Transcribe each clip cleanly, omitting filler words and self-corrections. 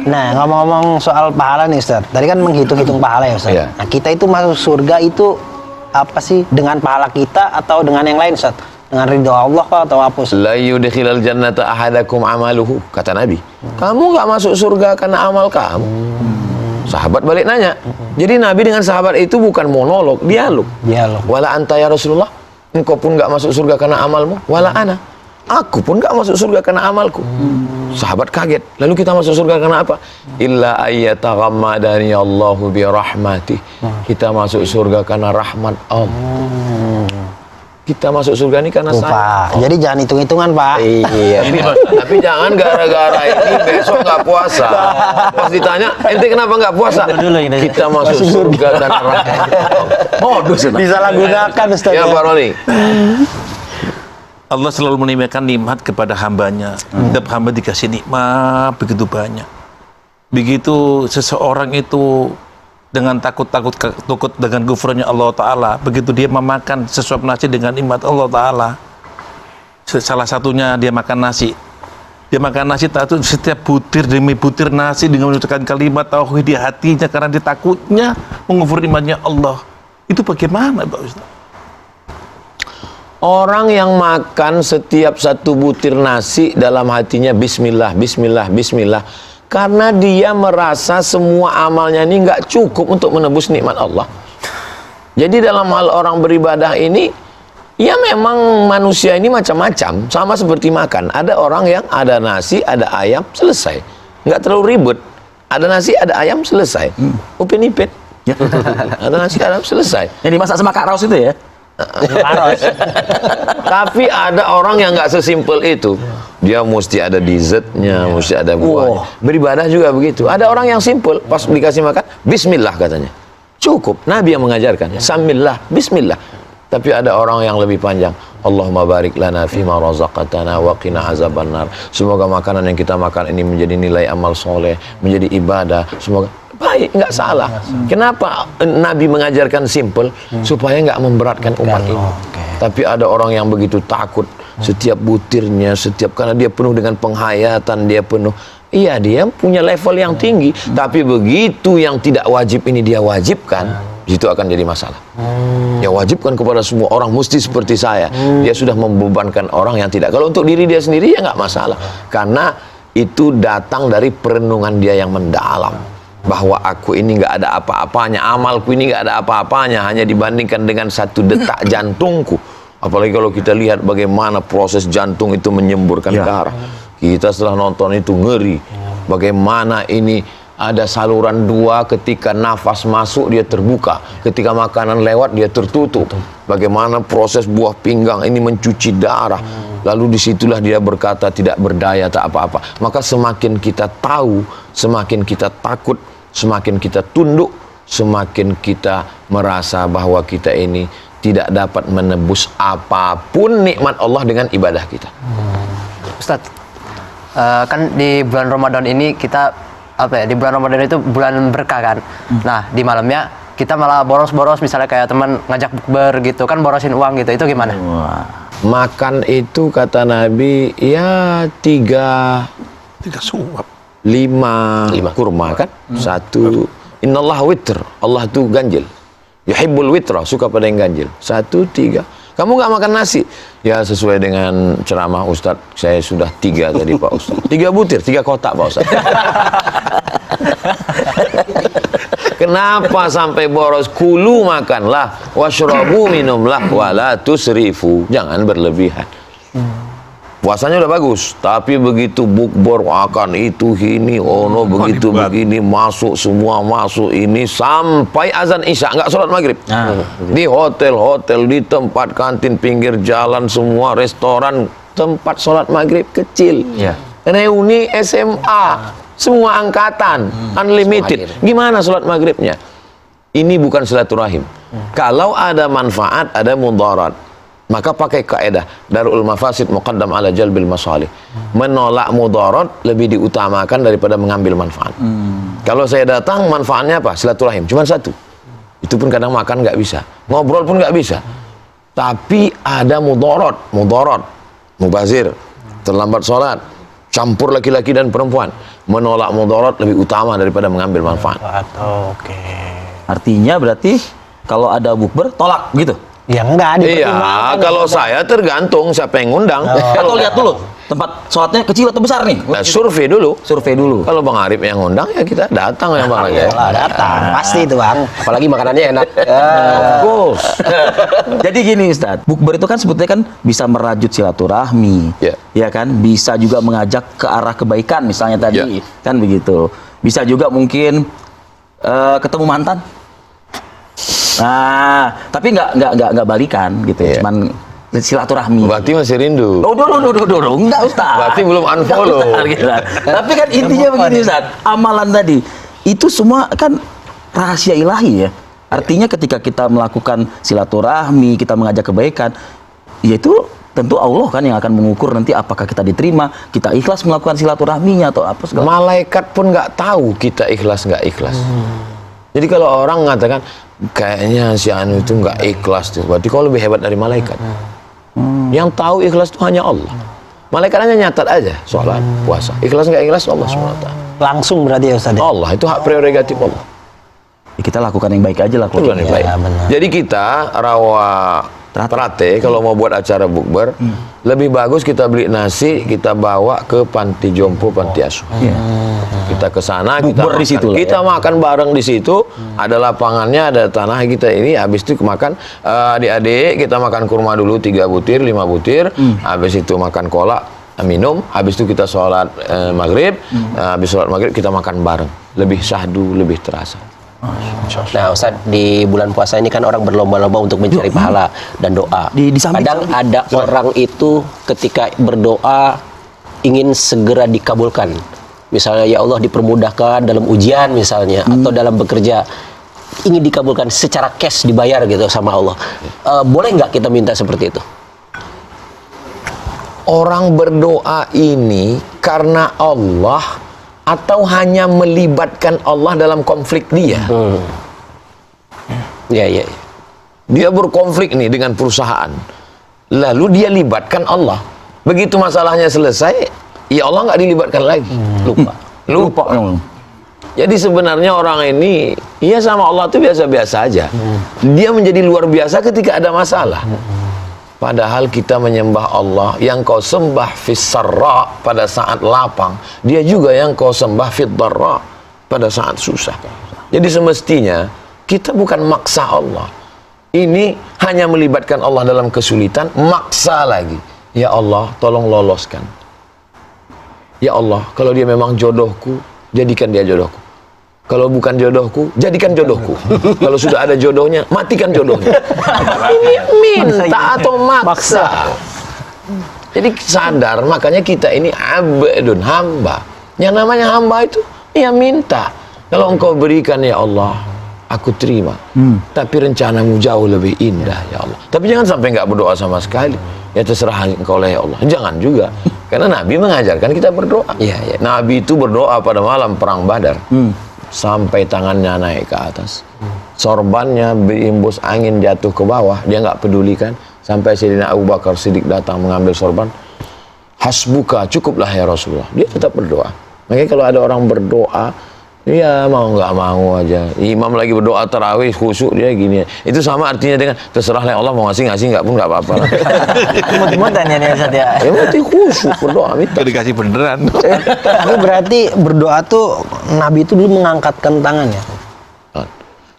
Nah, ngomong-ngomong soal pahala nih Ustaz. Tadi kan menghitung-hitung pahala ya Ustaz. Iya. Nah, kita itu masuk surga itu apa sih? Dengan pahala kita atau dengan yang lain Ustaz? Dengan ridho Allah kah atau apa Ustaz? La yudkhilal jannata ahadakum amaluhu, kata Nabi. Kamu nggak masuk surga karena amal kamu. Sahabat balik nanya. Jadi Nabi dengan sahabat itu bukan monolog, dialog. Dialog. Wala anta ya Rasulullah, engkau pun nggak masuk surga karena amalmu. Wala ana, aku pun nggak masuk surga karena amalku. Sahabat kaget. Lalu kita masuk surga karena apa? Illa ayyataghammadani Allahu bi rahmatih. Kita masuk surga karena rahmat Allah. Kita masuk surga ini karena Tuh, saya. Pak. Jadi jangan hitung-hitungan, Pak. Iya, tapi jangan gara-gara ini besok nggak puasa. Pas ditanya, ente kenapa nggak puasa? Dulu ini. Kita masuk surga karena rahmat. Modus. Disalahgunakan Ustaz. Ya, Pak Roni. Allah selalu menimbakan nikmat kepada hambanya. Setiap hamba dikasih nikmat begitu banyak. Begitu seseorang itu dengan takut dengan gufrannya Allah Ta'ala, begitu dia memakan sesuap nasi dengan nikmat Allah Ta'ala, salah satunya dia makan nasi, setiap butir demi butir nasi dengan mengucapkan kalimat tauhid di hatinya karena dia takutnya mengufur nikmatnya Allah. Itu bagaimana Pak Ustaz? Orang yang makan setiap satu butir nasi dalam hatinya Bismillah, Bismillah, Bismillah, karena dia merasa semua amalnya ini nggak cukup untuk menebus nikmat Allah. Jadi dalam hal orang beribadah ini, ya memang manusia ini macam-macam, sama seperti makan. Ada orang yang ada nasi, ada ayam, selesai, nggak terlalu ribet. Ada nasi, ada ayam, selesai. Upin ipin. Ada nasi, ayam, selesai. Yang dimasak sama Kak Raus itu ya? Tapi ada orang yang nggak sesimpel itu. Dia mesti ada dessertnya, mesti ada buahnya. Beribadah juga begitu. Ada orang yang simpel, pas dikasih makan, Bismillah katanya. Cukup, Nabi yang mengajarkan. Samillah, Bismillah. Tapi ada orang yang lebih panjang. Allahumma barik lana fima razaqtana wa qina azabannar. Semoga makanan yang kita makan ini menjadi nilai amal soleh, menjadi ibadah. Semoga baik, nggak salah. Kenapa Nabi mengajarkan simple? Supaya nggak memberatkan umat ini. Tapi ada orang yang begitu takut. Setiap butirnya, karena dia penuh dengan penghayatan, dia penuh. Iya, dia punya level yang tinggi. Tapi begitu yang tidak wajib ini dia wajibkan, itu akan jadi masalah. Ya wajibkan kepada semua orang mesti seperti saya. Dia sudah membebankan orang yang tidak. Kalau untuk diri dia sendiri ya nggak masalah. Karena itu datang dari perenungan dia yang mendalam. Bahwa aku ini nggak ada apa-apanya, amalku ini nggak ada apa-apanya, hanya dibandingkan dengan satu detak jantungku. Apalagi kalau kita lihat bagaimana proses jantung itu menyemburkan darah. Kita setelah nonton itu ngeri. Bagaimana ini ada saluran dua, ketika nafas masuk dia terbuka, ketika makanan lewat dia tertutup. Bagaimana proses buah pinggang ini mencuci darah. Lalu disitulah dia berkata tidak berdaya, tak apa-apa. Maka semakin kita tahu, semakin kita takut, semakin kita tunduk, semakin kita merasa bahwa kita ini tidak dapat menebus apapun nikmat Allah dengan ibadah kita. Ustadz, kan di bulan Ramadan ini kita di bulan Ramadan itu bulan berkah kan. Nah, di malamnya kita malah boros-boros, misalnya kayak teman ngajak bukber gitu kan, borosin uang gitu. Itu gimana? Makan itu kata Nabi ya 3 suap. 5 kurma kan? 1 Innallah witr. Allah itu ganjil. Yuhibbul witra, suka pada yang ganjil. 1, 3. Kamu nggak makan nasi? Ya sesuai dengan ceramah Ustadz, saya sudah 3 tadi Pak Ustadz. 3 butir, 3 kotak Pak Ustadz. Kenapa sampai boros? Kulu makanlah, washrabu minumlah, wala tusrifu. Jangan berlebihan. Puasanya udah bagus, tapi begitu bukber akan itu ini, begitu begini, masuk semua masuk ini sampai azan isya nggak sholat maghrib. Di hotel-hotel, di tempat kantin pinggir jalan, semua restoran tempat sholat maghrib kecil. Reuni SMA, semua angkatan, unlimited. Gimana sholat maghribnya? Ini bukan silaturahim. Kalau ada manfaat, ada mudarat. Maka pakai kaidah darul mafasid muqaddam ala jalbil masalih. Menolak mudarat lebih diutamakan daripada mengambil manfaat. Kalau saya datang, manfaatnya apa? Silaturahim, cuma 1. Itu pun kadang makan nggak bisa, ngobrol pun nggak bisa. Tapi ada mudarat, mubazir, terlambat sholat, campur laki-laki dan perempuan. Menolak mudarat lebih utama daripada mengambil manfaat. Oke. Artinya berarti kalau ada bukber tolak gitu. Ya enggak Iya, kalau saya tergantung siapa yang ngundang. Atau lihat dulu tempat sholatnya kecil atau besar nih. Nah, survei dulu. Survei dulu. Kalau Bang Arif yang ngundang ya kita datang ya Bang Arif. Lah, datang pasti itu Bang. Apalagi makanannya enak. Of course. Jadi gini Ustadz, bukber itu kan sebetulnya kan bisa merajut silaturahmi, Ya. ya kan? Bisa juga mengajak ke arah kebaikan, misalnya tadi, Ya. kan begitu. Bisa juga mungkin ketemu mantan. Nah, tapi nggak balikan gitu, Ya. cuman silaturahmi. Berarti masih rindu. Oh, enggak Ustaz. Berarti belum unfollow. Enggak, Ustaz, gitu. Tapi kan intinya begini Ustaz, amalan tadi itu semua kan rahasia ilahi ya. Artinya ketika kita melakukan silaturahmi, kita mengajak kebaikan, yaitu tentu Allah kan yang akan mengukur nanti apakah kita diterima, kita ikhlas melakukan silaturahminya atau apa segala. Malaikat pun nggak tahu kita ikhlas nggak ikhlas. Jadi kalau orang mengatakan kayaknya si Anu itu nggak ikhlas tuh, berarti kau lebih hebat dari malaikat. Yang tahu ikhlas itu hanya Allah. Malaikat hanya nyatat aja sholat, puasa. Ikhlas nggak ikhlas Allah SWT. Langsung berarti ya Ustaz. Allah itu hak prerogatif Allah. Ya, kita lakukan yang baik aja lah. Itu kan yang baik. benar. Jadi kita rawa Trate kalau mau buat acara bukber, lebih bagus kita beli nasi, kita bawa ke panti jompo, panti asuhan. Kita ke sana, kita Bukber di makan. situ lah, Kita makan bareng di situ. Ada lapangannya, ada tanah kita ini. Habis itu makan adik-adik, kita makan kurma dulu 3 butir, 5 butir. Habis itu makan kolak, minum. Habis itu kita sholat maghrib. Habis sholat maghrib kita makan bareng. Lebih syahdu, lebih terasa. Nah Ustaz, di bulan puasa ini kan orang berlomba-lomba untuk mencari pahala dan doa. Di samping- Kadang ada orang itu ketika berdoa ingin segera dikabulkan. Misalnya ya Allah dipermudahkan dalam ujian misalnya, atau dalam bekerja ingin dikabulkan secara cash, dibayar gitu sama Allah. Boleh nggak kita minta seperti itu? Orang berdoa ini karena Allah atau hanya melibatkan Allah dalam konflik dia? Ya, ya. Dia berkonflik nih dengan perusahaan. Lalu dia libatkan Allah. Begitu masalahnya selesai, ya Allah nggak dilibatkan lagi. Lupa. Jadi sebenarnya orang ini, ya sama Allah itu biasa-biasa aja. Dia menjadi luar biasa ketika ada masalah. Padahal kita menyembah Allah, yang kau sembah fis sarra pada saat lapang, dia juga yang kau sembah fid darra pada saat susah. Jadi semestinya kita bukan maksa Allah. Ini hanya melibatkan Allah dalam kesulitan, maksa lagi. Ya Allah, tolong loloskan. Ya Allah, kalau dia memang jodohku, jadikan dia jodohku. Kalau bukan jodohku, jadikan jodohku. Kalau sudah ada jodohnya, matikan jodohnya. Ini minta atau maksa. Jadi sadar, makanya kita ini abdun, hamba. Yang namanya hamba itu, ya minta. Kalau engkau berikan, ya Allah, aku terima. Tapi rencanamu jauh lebih indah, ya Allah. Tapi jangan sampai nggak berdoa sama sekali. Ya terserah engkau lah, ya Allah. Jangan juga. Karena Nabi mengajarkan kita berdoa. Iya, iya. Nabi itu berdoa pada malam perang Badar. Sampai tangannya naik ke atas. Sorbannya berimbus angin jatuh ke bawah. Dia nggak pedulikan. Sampai Sayyidina Abu Bakar Siddiq datang mengambil sorban. Hasbuka, cukuplah ya Rasulullah. Dia tetap berdoa. Makanya kalau ada orang berdoa, ya mau nggak mau aja. Imam lagi berdoa tarawih khusyuk dia gini. Itu sama artinya dengan terserah Allah mau ngasih nggak pun nggak apa-apa lah. Imut-imutan ya nih Ustaz ya. Ya berarti khusyuk berdoa minta. Dikasih beneran. Tapi berarti berdoa tuh Nabi itu dulu mengangkatkan tangannya.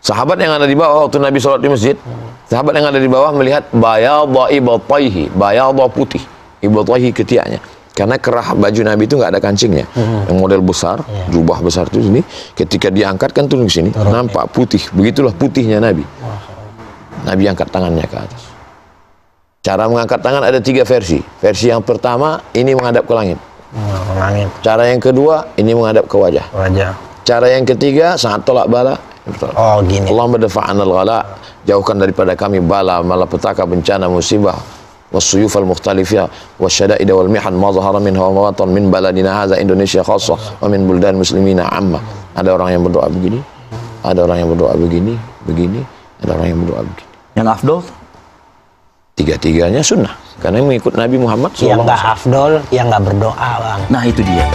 Sahabat yang ada di bawah waktu Nabi sholat di masjid, sahabat yang ada di bawah melihat bayadha ibatayhi, bayadha putih, ibatayhi ketiaknya. Karena kerah baju Nabi itu nggak ada kancingnya, yang model besar, jubah besar itu sini. Ketika diangkat kan turun ke sini, nampak putih. Begitulah putihnya Nabi. Nabi angkat tangannya ke atas. Cara mengangkat tangan ada 3 versi. Versi yang pertama ini menghadap ke langit. Langit, Cara yang kedua ini menghadap ke wajah. wajah. Cara yang ketiga saat tolak bala. Oh gini. Allahumma dafa'anal ghala, jauhkan daripada kami bala, malapetaka, bencana, musibah, wassuyuf al-mukhtalifiyah, wasyada'id wal mihan, ma zahara minha wa ma batan min baladina hadza Indonesia khassah wa min buldan muslimina amma. Ada orang yang berdoa begini, ada orang yang berdoa begini, ada orang yang berdoa begini. Yang afdol? Tiga-tiganya sunnah. karena mengikut Nabi Muhammad Yang SAW. nggak afdol, yang nggak berdoa, Bang. Nah itu dia.